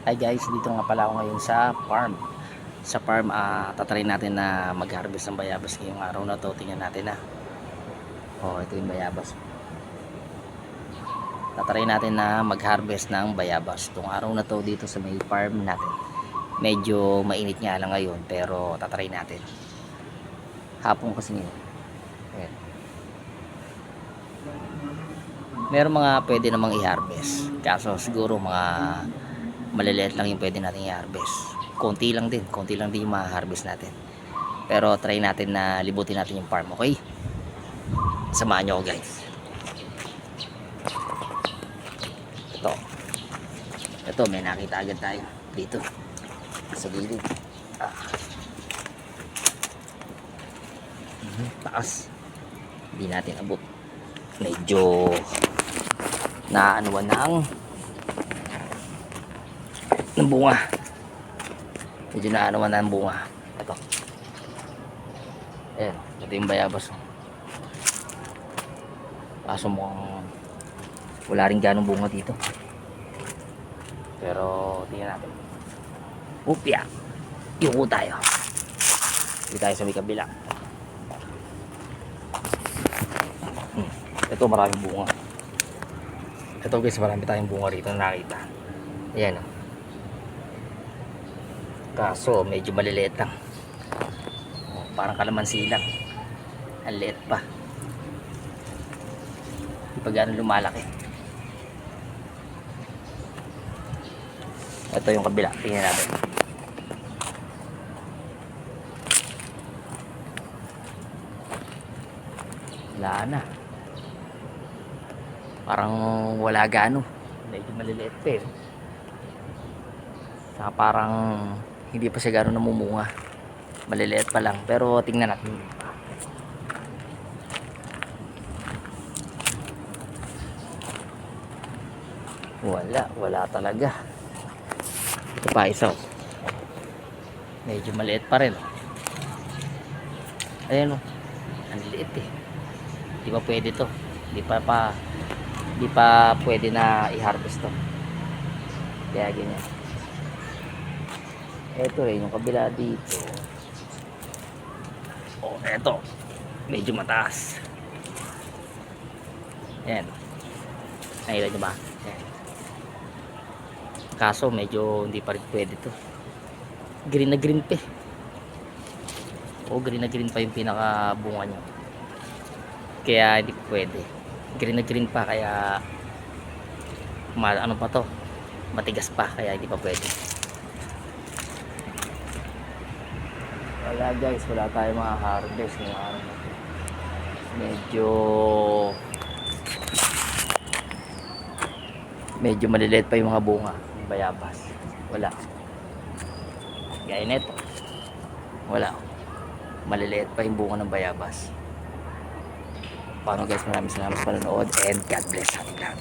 Hi guys, dito nga pala ako ngayon sa farm. Sa farm, tatry natin na mag-harvest ng bayabas ngayong araw na to. Tingnan natin na. Oh, ito yung bayabas. Tatry natin na mag-harvest ng bayabas. Itong araw na to dito sa may farm natin. Medyo mainit nga lang ngayon, pero tatry natin. Hapon kasi ngayon. Ayan. Meron mga pwede namang i-harvest. Kaso siguro mga maliliit lang yung pwede natin i-harvest. Konti lang din yung ma-harvest natin. Pero try natin na libutin natin yung farm, okay? Samahan nyo ako guys. Ito may nakita agad tayo dito sa gilid. Taas, hindi natin abot. Medyo naanuan ng bunga. Medyo naanuan ng bunga. Ito. Ayan, ito yung bayabas. Kaso mukhang wala rin ganong bunga dito. Pero tingnan natin. Upya. Yuko tayo. Hindi tayo sa may kabila. Ito maraming bunga. Ito guys, marami tayong bunga rito na nakita. Ayan o. Kaso medyo maliliit lang. Parang kalamansi lang. Ang liit pa. Hindi pa gano'n lumalaki. Ito yung kabila. Tingnan natin. Wala na. Parang wala gano. Medyo maliliit pa eh. Saka parang hindi pa siya gano'n namumunga. Maliliit pa lang. Pero tingnan natin. Wala talaga. Ito pa isa. Medyo maliit pa rin. Ayan o. Ang liit eh. Di ba pwede to? Di pa pwede na i-harvest to. Kaya ganyan. Ito rin yung kabila dito. Oh, eto. Medyo mataas. Ayan. Nakita nyo ba? Ayan. Kaso medyo hindi pa rin pwede to. Green na green pa eh. O green na green pa yung pinaka bunga nyo. Kaya hindi pa pwede. Green na green pa kaya ano pa to? Matigas pa kaya hindi pa pwede. Wala guys, wala tayong mga harvest ng araw na to. Medyo maliliit pa yung mga bunga ng bayabas. Wala. Gaya nito. Wala. Maliliit pa yung bunga ng bayabas. Paano guys, maraming salamat sa panonood and God bless sa ating lahat.